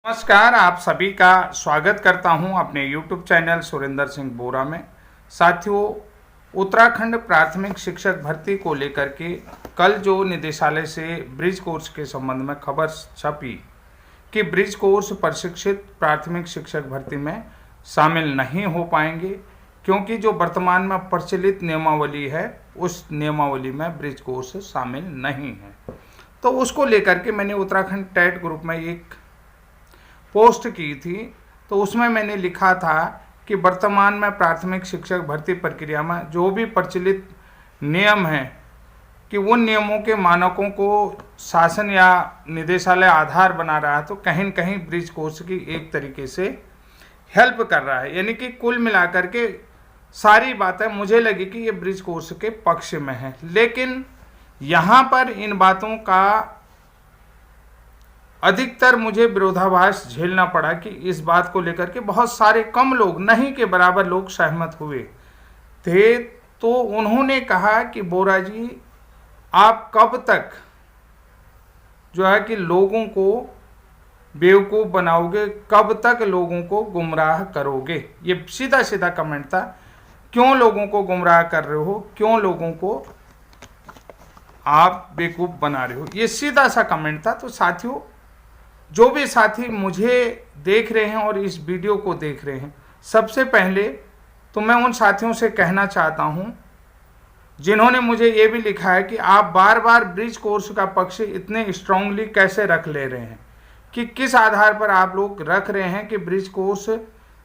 नमस्कार, आप सभी का स्वागत करता हूं अपने YouTube चैनल सुरेंद्र सिंह बोरा में। साथियों, उत्तराखंड प्राथमिक शिक्षक भर्ती को लेकर के कल जो निदेशालय से ब्रिज कोर्स के संबंध में खबर छपी कि ब्रिज कोर्स प्रशिक्षित प्राथमिक शिक्षक भर्ती में शामिल नहीं हो पाएंगे, क्योंकि जो वर्तमान में प्रचलित नियमावली है उस नियमावली में ब्रिज कोर्स शामिल नहीं है। तो उसको लेकर के मैंने उत्तराखंड टेट ग्रुप में एक पोस्ट की थी। तो उसमें मैंने लिखा था कि वर्तमान में प्राथमिक शिक्षक भर्ती प्रक्रिया में जो भी प्रचलित नियम हैं कि उन नियमों के मानकों को शासन या निदेशालय आधार बना रहा है, तो कहीं न कहीं ब्रिज कोर्स की एक तरीके से हेल्प कर रहा है। यानी कि कुल मिलाकर के सारी बातें मुझे लगी कि ये ब्रिज कोर्स के पक्ष में है। लेकिन यहाँ पर इन बातों का अधिकतर मुझे विरोधाभास झेलना पड़ा कि इस बात को लेकर के बहुत सारे कम लोग, नहीं के बराबर लोग सहमत हुए थे। तो उन्होंने कहा कि बोरा जी, आप कब तक जो है कि लोगों को बेवकूफ़ बनाओगे, कब तक लोगों को गुमराह करोगे। ये सीधा सीधा कमेंट था। क्यों लोगों को गुमराह कर रहे हो, क्यों लोगों को आप बेवकूफ़ बना रहे हो, ये सीधा सा कमेंट था। तो साथियों, जो भी साथी मुझे देख रहे हैं और इस वीडियो को देख रहे हैं, सबसे पहले तो मैं उन साथियों से कहना चाहता हूं जिन्होंने मुझे ये भी लिखा है कि आप बार बार ब्रिज कोर्स का पक्ष इतने स्ट्रांगली कैसे रख ले रहे हैं, कि किस आधार पर आप लोग रख रहे हैं कि ब्रिज कोर्स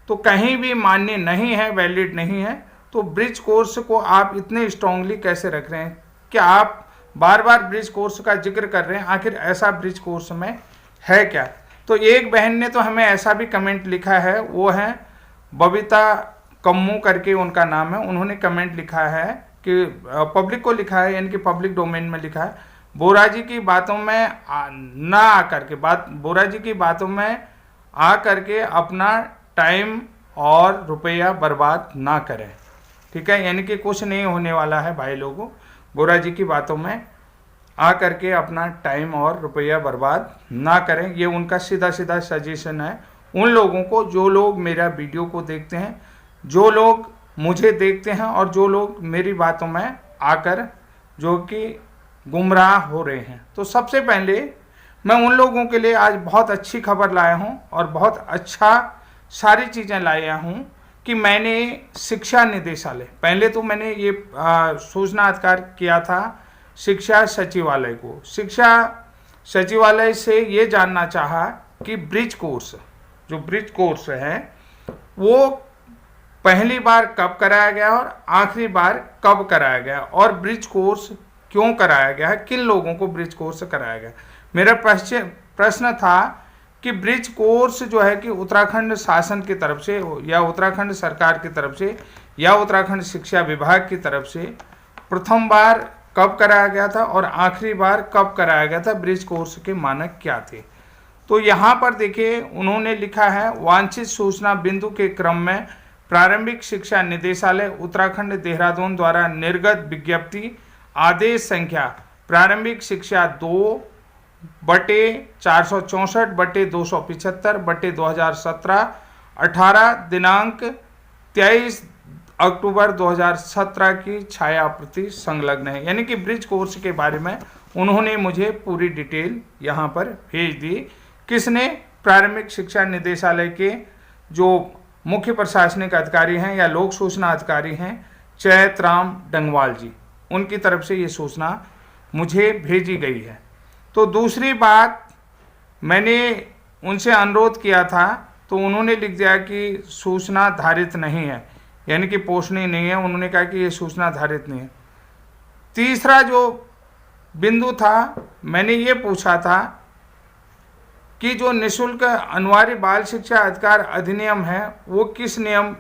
तो कहीं भी मान्य नहीं है, वैलिड नहीं है, तो ब्रिज कोर्स को आप इतने स्ट्रांगली कैसे रख रहे हैं। क्या आप बार बार ब्रिज कोर्स का जिक्र कर रहे हैं, आखिर ऐसा ब्रिज कोर्स में है क्या। तो एक बहन ने तो हमें ऐसा भी कमेंट लिखा है, वो है बबीता कम्मू करके उनका नाम है। उन्होंने कमेंट लिखा है कि पब्लिक को लिखा है, यानी कि पब्लिक डोमेन में लिखा है, बोरा जी की बातों में ना आकर के बोरा जी की बातों में आकर के अपना टाइम और रुपया बर्बाद ना करें। ठीक है, यानी कि कुछ नहीं होने वाला है भाई लोगों, बोरा जी की बातों में आ करके अपना टाइम और रुपया बर्बाद ना करें। ये उनका सीधा सीधा सजेशन है उन लोगों को, जो लोग मेरा वीडियो को देखते हैं, जो लोग मुझे देखते हैं और जो लोग मेरी बातों में आकर जो कि गुमराह हो रहे हैं। तो सबसे पहले मैं उन लोगों के लिए आज बहुत अच्छी खबर लाया हूं और बहुत अच्छा सारी चीज़ें लाया हूं कि मैंने शिक्षा निदेशालय, पहले तो मैंने ये सूचना अधिकार किया था शिक्षा सचिवालय को, शिक्षा सचिवालय से ये जानना चाहा कि ब्रिज कोर्स, जो ब्रिज कोर्स है वो पहली बार कब कराया गया और आखिरी बार कब कराया गया, और ब्रिज कोर्स क्यों कराया गया है, किन लोगों को ब्रिज कोर्स कराया गया। मेरा प्रश्न था कि ब्रिज कोर्स जो है कि उत्तराखंड शासन की तरफ से या उत्तराखंड सरकार की तरफ से या उत्तराखंड शिक्षा विभाग की तरफ से प्रथम बार कब कराया गया था और आखिरी बार कब कराया गया था, ब्रिज कोर्स के मानक क्या थे। तो यहाँ पर देखिए, उन्होंने लिखा है, वांछित सूचना बिंदु के क्रम में प्रारंभिक शिक्षा निदेशालय उत्तराखंड देहरादून द्वारा निर्गत विज्ञप्ति आदेश संख्या प्रारंभिक शिक्षा 2/464/275/2017 18 दिनांक 23 अक्टूबर 2017 की छाया प्रति संलग्न है। यानी कि ब्रिज कोर्स के बारे में उन्होंने मुझे पूरी डिटेल यहाँ पर भेज दी। किसने? प्रारंभिक शिक्षा निदेशालय के जो मुख्य प्रशासनिक अधिकारी हैं या लोक सूचना अधिकारी हैं, चैतराम डंगवाल जी, उनकी तरफ से ये सूचना मुझे भेजी गई है। तो दूसरी बात, मैंने उनसे अनुरोध किया था तो उन्होंने लिख दिया कि सूचना धारित नहीं है, यानी कि पोषणीय नहीं है। उन्होंने कहा कि ये सूचना धारित नहीं है। तीसरा जो बिंदु था, मैंने ये पूछा था कि जो निःशुल्क अनिवार्य बाल शिक्षा अधिकार अधिनियम है वो किस नियम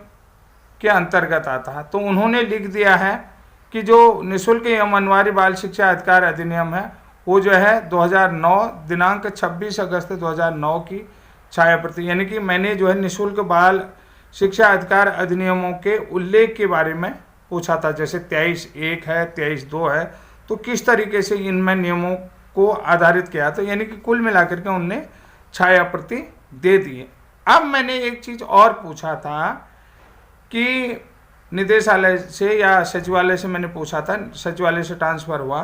के अंतर्गत आता है। तो उन्होंने लिख दिया है कि जो निःशुल्क एवं अनिवार्य बाल शिक्षा अधिकार अधिनियम है वो जो है 2009 दिनांक 26 अगस्त 2009 की छाया प्रति, यानी कि मैंने जो है निःशुल्क बाल शिक्षा अधिकार अधिनियमों के उल्लेख के बारे में पूछा था, जैसे 23(1) है, 23(2) है, तो किस तरीके से इनमें नियमों को आधारित किया। तो यानी कि कुल मिलाकर के उनने छाया प्रति दे दिए। अब मैंने एक चीज़ और पूछा था कि निदेशालय से या सचिवालय से मैंने पूछा था, सचिवालय से ट्रांसफ़र हुआ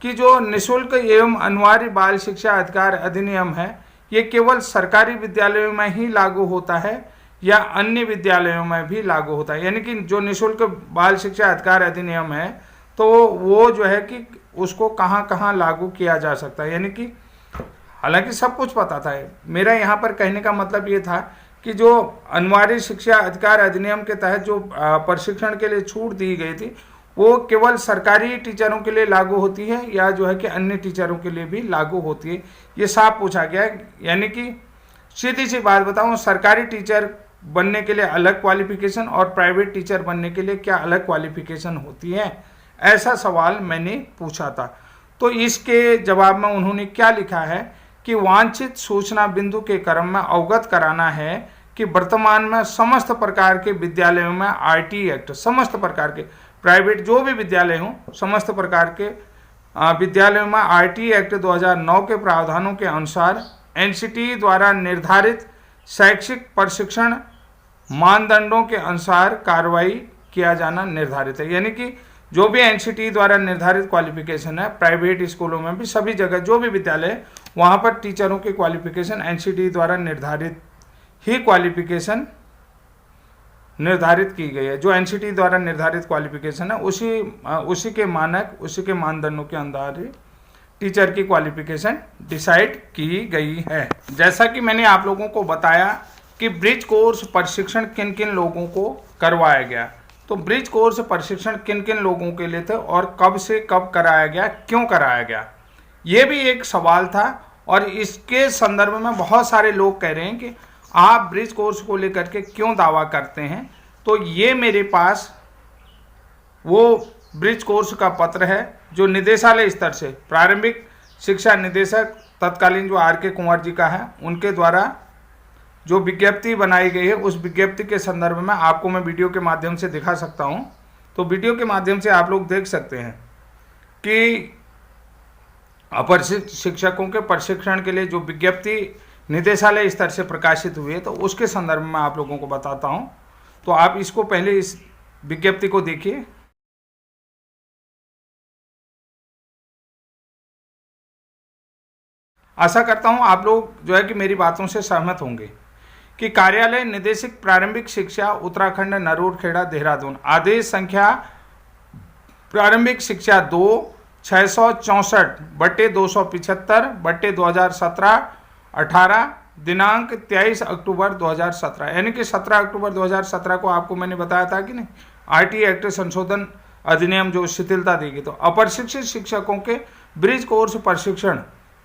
कि जो निःशुल्क एवं अनिवार्य बाल शिक्षा अधिकार अधिनियम है ये केवल सरकारी विद्यालयों में ही लागू होता है या अन्य विद्यालयों में भी लागू होता है। यानी कि जो निःशुल्क बाल शिक्षा अधिकार अधिनियम है तो वो जो है कि उसको कहाँ कहाँ लागू किया जा सकता है। यानी कि हालांकि सब कुछ पता था, मेरा यहाँ पर कहने का मतलब ये था कि जो अनिवार्य शिक्षा अधिकार अधिनियम के तहत जो प्रशिक्षण के लिए छूट दी गई थी वो केवल सरकारी टीचरों के लिए लागू होती है या जो है कि अन्य टीचरों के लिए भी लागू होती है, ये साफ पूछा गया। यानी कि सीधी सी बात बताऊं, सरकारी टीचर बनने के लिए अलग क्वालिफिकेशन और प्राइवेट टीचर बनने के लिए क्या अलग क्वालिफिकेशन होती है, ऐसा सवाल मैंने पूछा था। तो इसके जवाब में उन्होंने क्या लिखा है कि वांछित सूचना बिंदु के क्रम में अवगत कराना है कि वर्तमान में समस्त प्रकार के विद्यालयों में आरटी एक्ट, समस्त प्रकार के प्राइवेट जो भी विद्यालय हों समस्त प्रकार के विद्यालयों में आरटी एक्ट 2009 के प्रावधानों के अनुसार एनसीटी द्वारा निर्धारित शैक्षिक प्रशिक्षण मानदंडों के अनुसार कार्रवाई किया जाना निर्धारित है। यानी कि जो भी एनसीटी द्वारा निर्धारित क्वालिफिकेशन है प्राइवेट स्कूलों में भी सभी जगह जो भी विद्यालय वहाँ पर टीचरों की क्वालिफिकेशन एनसीटी द्वारा निर्धारित ही क्वालिफिकेशन निर्धारित की गई है। जो एनसीटी द्वारा निर्धारित क्वालिफिकेशन है उसी के मानक उसी के मानदंडों के अंदर टीचर की क्वालिफिकेशन डिसाइड की गई है। जैसा कि मैंने आप लोगों को बताया कि ब्रिज कोर्स प्रशिक्षण किन किन लोगों को करवाया गया, तो ब्रिज कोर्स प्रशिक्षण किन किन लोगों के लिए थे और कब से कब कराया गया, क्यों कराया गया, ये भी एक सवाल था। और इसके संदर्भ में बहुत सारे लोग कह रहे हैं कि आप ब्रिज कोर्स को लेकर के क्यों दावा करते हैं। तो ये मेरे पास वो ब्रिज कोर्स का पत्र है जो निदेशालय स्तर से प्रारंभिक शिक्षा निदेशक तत्कालीन जो आर के कुंवर जी का है उनके द्वारा जो विज्ञप्ति बनाई गई है उस विज्ञप्ति के संदर्भ में आपको मैं वीडियो के माध्यम से दिखा सकता हूं। तो वीडियो के माध्यम से आप लोग देख सकते हैं कि अप्रशिक्षित शिक्षकों के प्रशिक्षण के लिए जो विज्ञप्ति निदेशालय स्तर से प्रकाशित हुई है तो उसके संदर्भ में आप लोगों को बताता हूं। तो आप इसको पहले इस विज्ञप्ति को देखिए। आशा करता हूं आप लोग जो है कि मेरी बातों से सहमत होंगे कि कार्यालय निदेशक प्रारंभिक शिक्षा उत्तराखंड नरोटखेड़ा देहरादून आदेश संख्या प्रारंभिक शिक्षा 2 664/275/2017-18 दिनांक 23 अक्टूबर 2017, यानी कि 17 अक्टूबर 2017 को आपको मैंने बताया था कि नहीं आरटी एक्ट संशोधन अधिनियम जो शिथिलता देगी। तो अप्रशिक्षित शिक्षकों के ब्रिज कोर्स प्रशिक्षण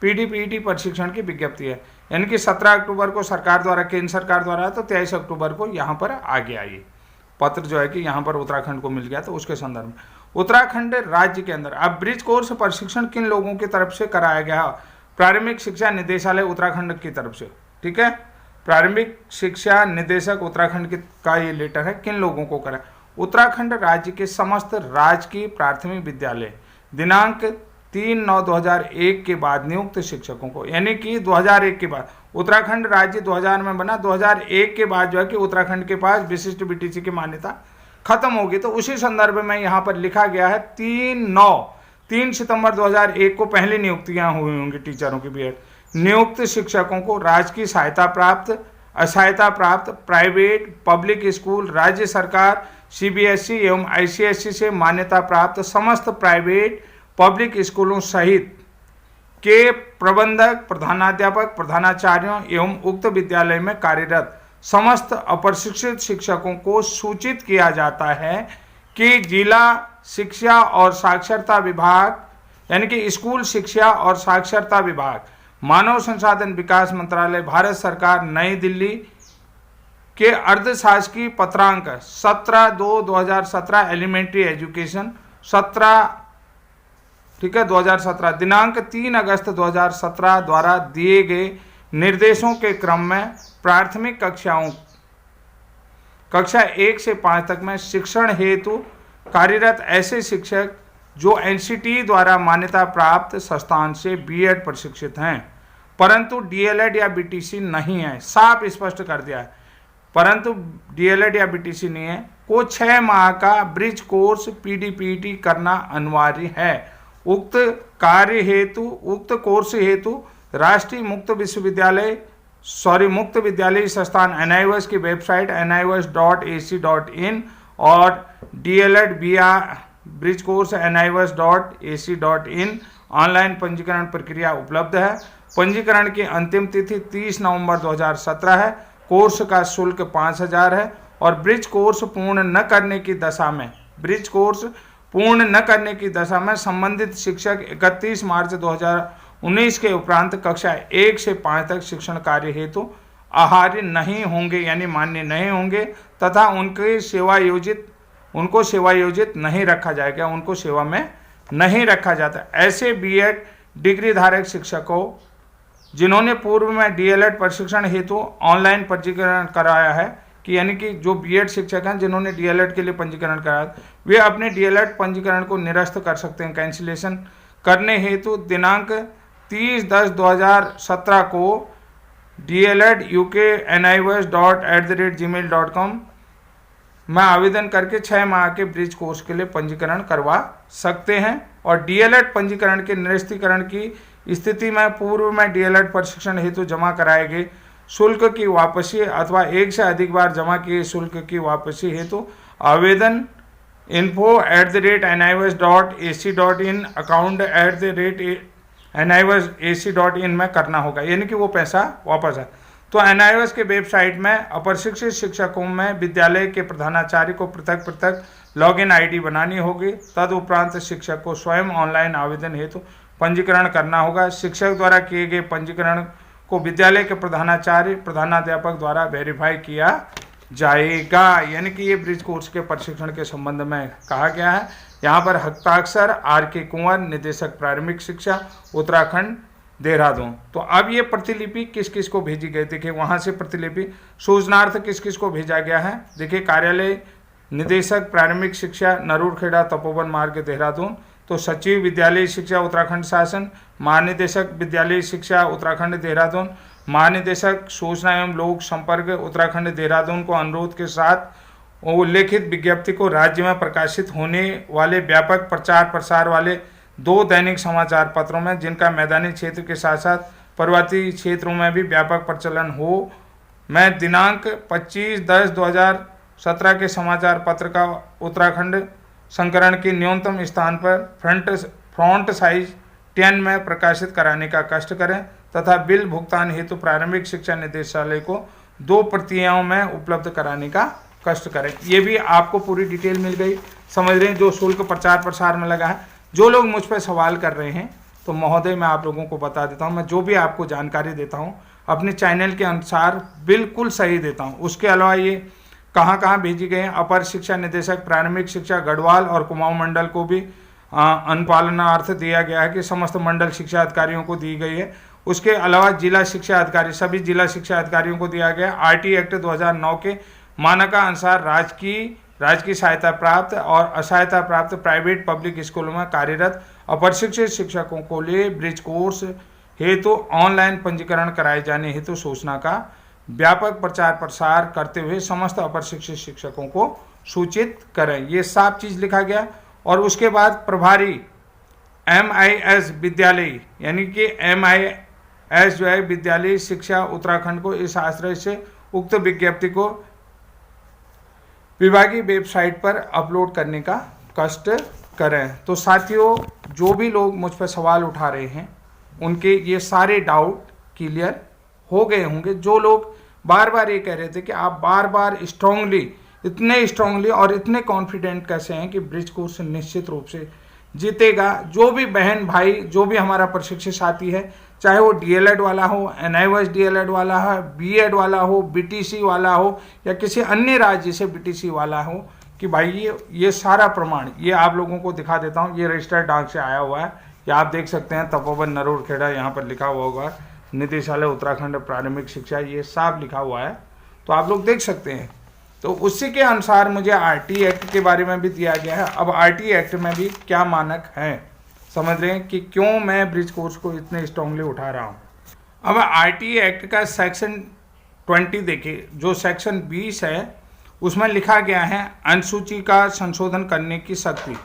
पीडीपीटी प्रशिक्षण की विज्ञप्ति है, यानी कि 17 अक्टूबर को सरकार द्वारा केंद्र सरकार द्वारा तो 23 अक्टूबर को यहाँ पर आ गया ये पत्र जो है कि यहाँ पर उत्तराखंड को मिल गया। तो उसके संदर्भ में उत्तराखंड राज्य के अंदर अब ब्रिज कोर्स प्रशिक्षण किन लोगों की तरफ से कराया गया, प्रारंभिक शिक्षा निदेशालय उत्तराखंड की तरफ से, ठीक है। प्रारंभिक शिक्षा निदेशक उत्तराखंड का ये लेटर है, किन लोगों को करा, उत्तराखंड राज्य के समस्त राजकीय प्राथमिक विद्यालय दिनांक 3/9/2001 के बाद नियुक्त शिक्षकों को, यानी कि 2001 के बाद उत्तराखंड राज्य 2000 में बना, 2001 के बाद जो है कि उत्तराखंड के पास विशिष्ट बीटीसी की मान्यता खत्म होगी। तो उसी संदर्भ में यहाँ पर लिखा गया है 3 सितंबर 2001 को पहली नियुक्तियां हुई होंगी टीचरों की बीएड। नियुक्त शिक्षकों को राजकीय सहायता प्राप्त, असहायता प्राप्त, प्राइवेट, पब्लिक स्कूल, राज्य सरकार, सीबीएसई एवं आईसीएसई से मान्यता प्राप्त समस्त प्राइवेट पब्लिक स्कूलों सहित के प्रबंधक, प्रधानाध्यापक, प्रधानाचार्यों एवं उक्त विद्यालय में कार्यरत समस्त अप्रशिक्षित शिक्षकों को सूचित किया जाता है कि जिला शिक्षा और साक्षरता विभाग, यानी कि स्कूल शिक्षा और साक्षरता विभाग, मानव संसाधन विकास मंत्रालय, भारत सरकार, नई दिल्ली के अर्धशासकीय पत्रांक 17/2/2017 एलिमेंट्री एजुकेशन 2017 दिनांक 3 अगस्त 2017 द्वारा दिए गए निर्देशों के क्रम में प्राथमिक कक्षा 1 से 5 तक में शिक्षण हेतु कार्यरत ऐसे शिक्षक जो एनसीटी द्वारा मान्यता प्राप्त संस्थान से बीएड प्रशिक्षित हैं परंतु डीएलएड या बीटीसी नहीं है, साफ स्पष्ट कर दिया है, परंतु डीएलएड या बीटीसी नहीं है, को 6 माह का ब्रिज कोर्स पीडीपीटी करना अनिवार्य है। उक्त कोर्स हेतु राष्ट्रीय मुक्त विद्यालय संस्थान NIOS की वेबसाइट nios.ac.in और DElEd bridge course nios.ac.in online पंजीकरण प्रक्रिया उपलब्ध है। पंजीकरण की अंतिम तिथि 30 नवंबर 2017 है। कोर्स का शुल्क 5000 है और ब्रिज कोर्स पूर्ण न करने की दशा में संबंधित शिक्षक 31 मार्च 2019 के उपरांत कक्षा 1 से 5 तक शिक्षण कार्य हेतु आहार्य नहीं होंगे, यानी मान्य नहीं होंगे, तथा उनको सेवायोजित नहीं रखा जाएगा, उनको सेवा में नहीं रखा जाता। ऐसे बीएड डिग्री धारक शिक्षकों जिन्होंने पूर्व में डीएलएड प्रशिक्षण हेतु ऑनलाइन पंजीकरण कराया है, कि यानी कि जो बीएड शिक्षक हैं जिन्होंने डीएलएड के लिए पंजीकरण कराया, वे अपने डीएलएड पंजीकरण को निरस्त कर सकते हैं। कैंसिलेशन करने हेतु दिनांक 30/10/2017 को dleduk@nios.gmail.com में आवेदन करके 6 माह के ब्रिज कोर्स के लिए पंजीकरण करवा सकते हैं। और डीएलएड पंजीकरण के निरस्तीकरण की स्थिति में पूर्व में डीएलएड प्रशिक्षण हेतु जमा कराए गए शुल्क की वापसी अथवा एक से अधिक बार जमा किए शुल्क की वापसी हेतु आवेदन info@nios.ac.in account@nios.ac.in में करना होगा, यानी कि वो पैसा वापस है। तो NIOS के वेबसाइट में अप्रशिक्षित शिक्षकों में विद्यालय के प्रधानाचार्य को पृथक पृथक लॉगिन आईडी बनानी होगी। तदुपरांत शिक्षक को स्वयं ऑनलाइन आवेदन हेतु पंजीकरण करना होगा। शिक्षक द्वारा किए गए पंजीकरण को विद्यालय के प्रधानाचार्य प्रधानाध्यापक द्वारा वेरीफाई किया जाएगा। यानी कि ये ब्रिज कोर्स के प्रशिक्षण के संबंध में कहा गया है। यहाँ पर हस्ताक्षर RK कुंवर, निदेशक प्रारंभिक शिक्षा, उत्तराखंड, देहरादून। तो अब ये प्रतिलिपि किस किस को भेजी गई, देखिए वहाँ से प्रतिलिपि सूचनार्थ किस किस को भेजा गया है। देखिए कार्यालय निदेशक प्रारंभिक शिक्षा, नरूरखेड़ा, तपोवन मार्ग, देहरादून। तो सचिव विद्यालय शिक्षा उत्तराखंड शासन, महानिदेशक विद्यालय शिक्षा उत्तराखंड देहरादून, महानिदेशक सूचना एवं लोक संपर्क उत्तराखंड देहरादून को अनुरोध के साथ उल्लेखित विज्ञप्ति को राज्य में प्रकाशित होने वाले व्यापक प्रचार प्रसार वाले 2 दैनिक समाचार पत्रों में, जिनका मैदानी क्षेत्र के साथ साथ पर्वतीय क्षेत्रों में भी व्यापक प्रचलन हो, मैं दिनांक 25/10/2017 के समाचार पत्र का उत्तराखंड संस्करण के न्यूनतम स्थान पर फ्रंट साइज 10 में प्रकाशित कराने का कष्ट करें तथा बिल भुगतान हेतु प्रारंभिक शिक्षा निदेशालय को 2 प्रतियों में उपलब्ध कराने का कष्ट करें। ये भी आपको पूरी डिटेल मिल गई, समझ रहे हैं, जो शुल्क प्रचार प्रसार में लगा है। जो लोग मुझ पर सवाल कर रहे हैं तो महोदय मैं आप लोगों को बता देता हूँ, मैं जो भी आपको जानकारी देता हूँ अपने चैनल के अनुसार बिल्कुल सही देता हूँ। उसके अलावा ये कहाँ भेजी गए हैं, अपर शिक्षा निदेशक प्रारंभिक शिक्षा गढ़वाल और कुमाऊं मंडल को भी अनुपालनार्थ दिया गया है कि समस्त मंडल शिक्षा अधिकारियों को दी गई है। उसके अलावा जिला शिक्षा अधिकारी, सभी जिला शिक्षा अधिकारियों को दिया गया। RT एक्ट 2009 के मानकानुसार राजकीय सहायता प्राप्त और असहायता प्राप्त प्राइवेट पब्लिक स्कूलों में कार्यरत अप्रशिक्षित शिक्षकों को लिए ब्रिज कोर्स हेतु ऑनलाइन पंजीकरण कराए जाने हेतु सूचना का व्यापक प्रचार प्रसार करते हुए समस्त अप्रशिक्षित शिक्षकों को सूचित करें। ये साफ चीज लिखा गया। और उसके बाद प्रभारी MIS विद्यालय, यानी कि MIS जो है विद्यालय शिक्षा उत्तराखंड को इस आश्रय से उक्त विज्ञप्ति को विभागीय वेबसाइट पर अपलोड करने का कष्ट करें। तो साथियों, जो भी लोग मुझ पर सवाल उठा रहे हैं उनके ये सारे डाउट क्लियर हो गए होंगे। जो लोग बार बार ये कह रहे थे कि आप बार बार इतने स्ट्रांगली और इतने कॉन्फिडेंट कैसे हैं कि ब्रिज कोर्स निश्चित रूप से जीतेगा। जो भी बहन भाई, जो भी हमारा प्रशिक्षित साथी है, चाहे वो DLED वाला हो, NIOS DLED वाला है, BEd वाला हो, BTC वाला हो या किसी अन्य राज्य से BTC वाला हो, कि भाई ये सारा प्रमाण ये आप लोगों को दिखा देता हूँ। ये रजिस्टर्ड डाक से आया हुआ है, ये आप देख सकते हैं। तपोवन नरूरखेड़ा यहाँ पर लिखा हुआ होगा, निदेशालय उत्तराखंड प्रारंभिक शिक्षा, ये साफ लिखा हुआ है, तो आप लोग देख सकते हैं। तो उसी के अनुसार मुझे RT एक्ट के बारे में भी दिया गया है। अब RT एक्ट में भी क्या मानक हैं, समझ रहे हैं कि क्यों मैं ब्रिज कोर्स को इतने स्ट्रांगली उठा रहा हूँ। अब आरटीई एक्ट का सेक्शन 20 देखिए, जो सेक्शन 20 है उसमें लिखा गया है अनुसूची का संशोधन करने की शक्ति।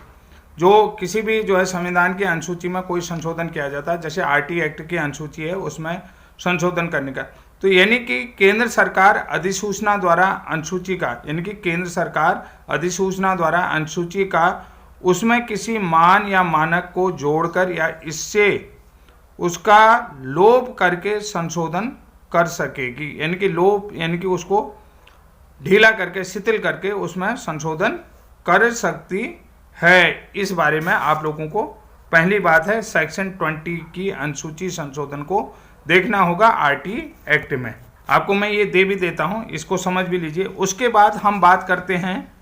जो किसी भी जो है संविधान की अनुसूची में कोई संशोधन किया जाता है, जैसे आरटीई एक्ट की अनुसूची है उसमें संशोधन करने का, तो यानी कि केंद्र सरकार अधिसूचना द्वारा अनुसूची का, यानी कि केंद्र सरकार अधिसूचना द्वारा अनुसूची का उसमें किसी मान या मानक को जोड़कर या इससे उसका लोप करके संशोधन कर सकेगी। यानी कि लोप यानी कि उसको ढीला करके, शिथिल करके उसमें संशोधन कर सकती है। इस बारे में आप लोगों को पहली बात है सेक्शन 20 की अनुसूची संशोधन को देखना होगा आरटीई एक्ट में। आपको मैं ये दे भी देता हूँ, इसको समझ भी लीजिए। उसके बाद हम बात करते हैं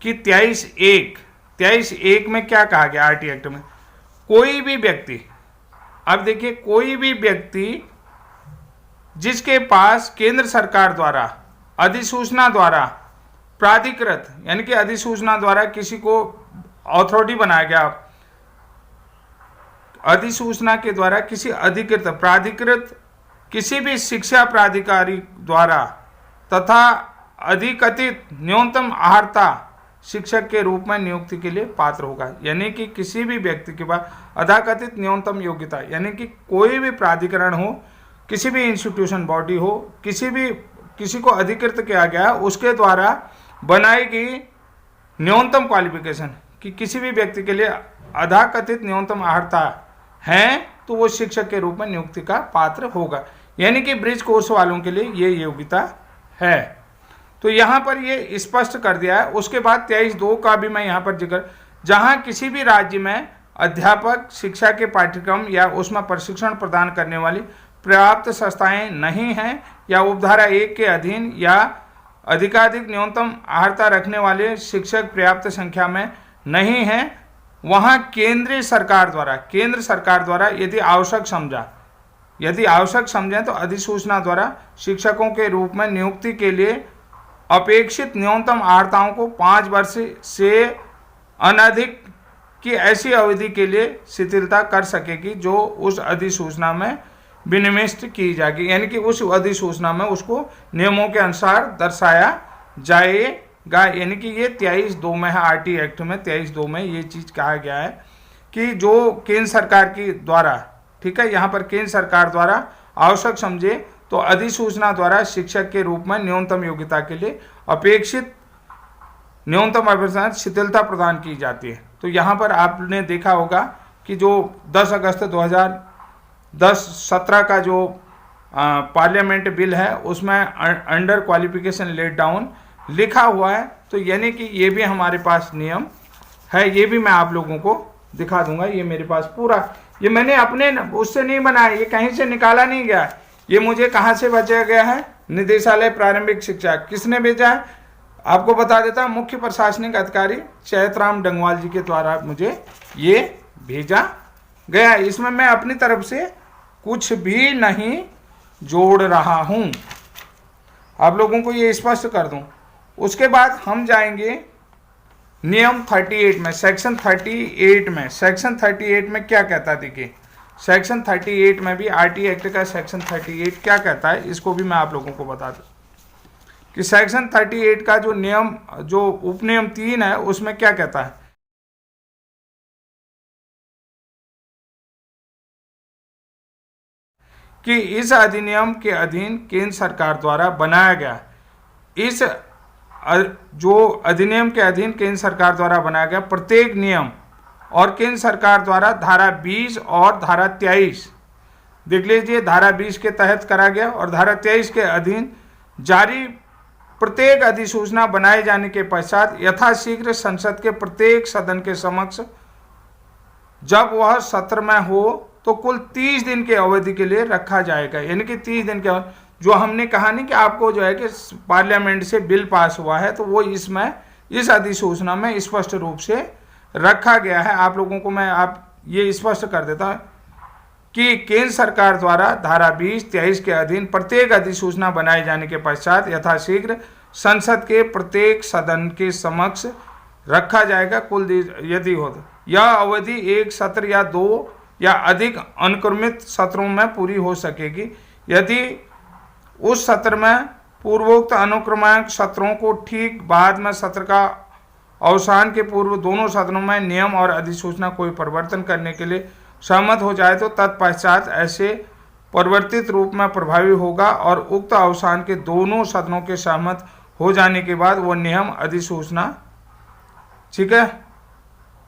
कि 23(1) में क्या कहा गया आरटीई एक्ट में। कोई भी व्यक्ति, अब देखिए, कोई भी व्यक्ति जिसके पास केंद्र सरकार द्वारा अधिसूचना द्वारा प्राधिकृत, यानी कि अधिसूचना द्वारा किसी को अथॉरिटी बनाया गया, अधिसूचना के द्वारा किसी अधिकृत प्राधिकृत किसी भी शिक्षा प्राधिकारी द्वारा तथा अधिकथित न्यूनतम अर्हता शिक्षक के रूप में नियुक्ति के लिए पात्र होगा। यानी कि किसी भी व्यक्ति के पास अधाकथित न्यूनतम योग्यता, यानी कि कोई भी प्राधिकरण हो, किसी भी इंस्टीट्यूशन बॉडी हो, किसी को अधिकृत किया गया उसके द्वारा बनाई गई न्यूनतम क्वालिफिकेशन कि किसी भी व्यक्ति के लिए अधाकथित न्यूनतम अर्हता है तो वो शिक्षक के रूप में नियुक्ति का पात्र होगा। यानी कि ब्रिज कोर्स वालों के लिए ये योग्यता है। तो यहाँ पर ये स्पष्ट कर दिया है। उसके बाद 23(2) का भी मैं यहाँ पर जिक्र, जहाँ किसी भी राज्य में अध्यापक शिक्षा के पाठ्यक्रम या उसमें प्रशिक्षण प्रदान करने वाली पर्याप्त संस्थाएं नहीं हैं या उपधारा 1 के अधीन या अधिकाधिक न्यूनतम अर्हता रखने वाले शिक्षक पर्याप्त संख्या में नहीं हैं, वहाँ केंद्र सरकार द्वारा यदि आवश्यक समझें तो अधिसूचना द्वारा शिक्षकों के रूप में नियुक्ति के लिए अपेक्षित न्यूनतम अर्हताओं को 5 वर्ष से अनधिक की ऐसी अवधि के लिए शिथिलता कर सकेगी जो उस अधिसूचना में विनिविष्ट की जाएगी। यानी कि उस अधिसूचना में उसको नियमों के अनुसार दर्शाया जाएगा। यानी कि ये 23(2) में है, आरटीई एक्ट में 23(2) में ये चीज़ कहा गया है कि जो केंद्र सरकार की द्वारा, ठीक है, यहाँ पर केंद्र सरकार द्वारा आवश्यक समझे तो अधिसूचना द्वारा शिक्षक के रूप में न्यूनतम योग्यता के लिए अपेक्षित न्यूनतम अवसर शिथिलता प्रदान की जाती है। तो यहाँ पर आपने देखा होगा कि जो 10 अगस्त 2017 का जो पार्लियामेंट बिल है उसमें अंडर क्वालिफिकेशन लेट डाउन लिखा हुआ है। तो यानी कि ये भी हमारे पास नियम है, ये भी मैं आप लोगों को दिखा दूंगा। ये मेरे पास पूरा, ये मैंने अपने उससे नहीं बनाया, ये कहीं से निकाला नहीं गया, ये मुझे कहाँ से भेजा गया है, निदेशालय प्रारंभिक शिक्षा। किसने भेजा है आपको बता देता, मुख्य प्रशासनिक अधिकारी चैतराम डंगवाल जी के द्वारा मुझे ये भेजा गया। इसमें मैं अपनी तरफ से कुछ भी नहीं जोड़ रहा हूँ, आप लोगों को ये स्पष्ट कर दूं। उसके बाद हम जाएंगे नियम 38 में, सेक्शन 38 में क्या कहता है। देखिए सेक्शन 38 में भी आरटीई एक्ट का सेक्शन 38 क्या कहता है, इसको भी मैं आप लोगों को बता दूं कि सेक्शन 38 का जो नियम, जो उपनियम 3 है उसमें क्या कहता है कि इस अधिनियम के अधीन केंद्र सरकार द्वारा बनाया गया, इस जो अधिनियम के अधीन केंद्र सरकार द्वारा बनाया गया प्रत्येक नियम और केंद्र सरकार द्वारा धारा 20 और धारा 23, देख लीजिए, धारा 20 के तहत करा गया और धारा 23 के अधीन जारी प्रत्येक अधिसूचना बनाए जाने के पश्चात यथाशीघ्र संसद के प्रत्येक सदन के समक्ष जब वह सत्र में हो तो कुल 30 दिन की अवधि के लिए रखा जाएगा। यानी कि 30 दिन के, जो हमने कहा नहीं कि आपको जो है कि पार्लियामेंट से बिल पास हुआ है तो वो इसमें इस अधिसूचना में स्पष्ट रूप से रखा गया है। आप लोगों को मैं ये स्पष्ट कर देता हूँ कि केंद्र सरकार द्वारा धारा 20-23 के अधीन प्रत्येक अधिसूचना बनाए जाने के पश्चात यथाशीघ्र संसद के प्रत्येक सदन के समक्ष रखा जाएगा कुल यदि हो तो यह अवधि एक सत्र या 2 या अधिक अनुक्रमित सत्रों में पूरी हो सकेगी। यदि उस सत्र में पूर्वोक्त अनुक्रमांक सत्रों को ठीक बाद में सत्र का अवसान के पूर्व दोनों सदनों में नियम और अधिसूचना कोई परिवर्तन करने के लिए सहमत हो जाए तो तत्पश्चात ऐसे परिवर्तित रूप में प्रभावी होगा और उक्त अवसान के दोनों सदनों के सहमत हो जाने के बाद वो नियम अधिसूचना, ठीक है,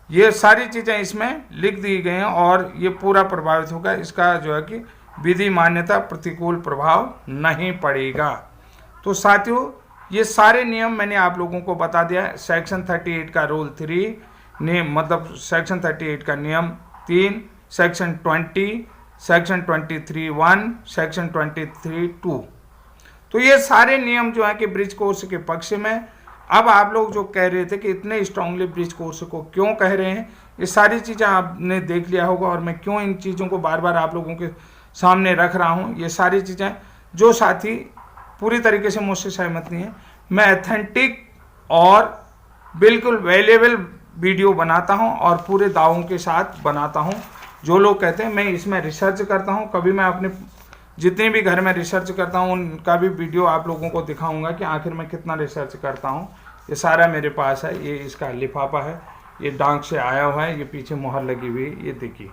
ये सारी चीज़ें इसमें लिख दी गई हैं और ये पूरा प्रभावित होगा। इसका जो है कि विधि मान्यता प्रतिकूल प्रभाव नहीं पड़ेगा। तो साथियों, ये सारे नियम मैंने आप लोगों को बता दिया है। सेक्शन 38 का रूल 3 नियम, मतलब सेक्शन 38 का नियम 3, सेक्शन 20, सेक्शन 23(1), सेक्शन 23(2). तो ये सारे नियम जो है कि ब्रिज कोर्स के पक्ष में। अब आप लोग जो कह रहे थे कि इतने स्ट्रांगली ब्रिज कोर्स को क्यों कह रहे हैं, ये सारी चीज़ें आपने देख लिया होगा और मैं क्यों इन चीज़ों को बार बार आप लोगों के सामने रख रहा हूँ। ये सारी चीज़ें, जो साथी पूरी तरीके से मुझसे सहमत नहीं है, मैं ऑथेंटिक और बिल्कुल वैल्यूएबल वीडियो बनाता हूं और पूरे दावों के साथ बनाता हूं। जो लोग कहते हैं, मैं इसमें रिसर्च करता हूं, कभी मैं अपने जितने भी घर में रिसर्च करता हूं उनका भी वीडियो आप लोगों को दिखाऊंगा कि आखिर मैं कितना रिसर्च करता हूं। ये सारा मेरे पास है, ये इसका लिफाफा है, ये डाक से आया हुआ है, ये पीछे मोहर लगी हुई है, ये देखिए।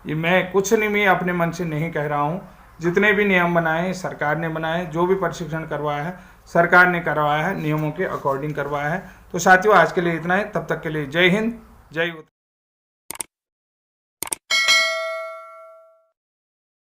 ये मैं कुछ नहीं, मैं अपने मन से नहीं कह रहा हूँ। जितने भी नियम बनाए सरकार ने बनाए, जो भी प्रशिक्षण करवाया है सरकार ने करवाया है, नियमों के अकॉर्डिंग करवाया है। तो साथियों, आज के लिए इतना है। तब तक के लिए जय हिंद, जय उत्तर।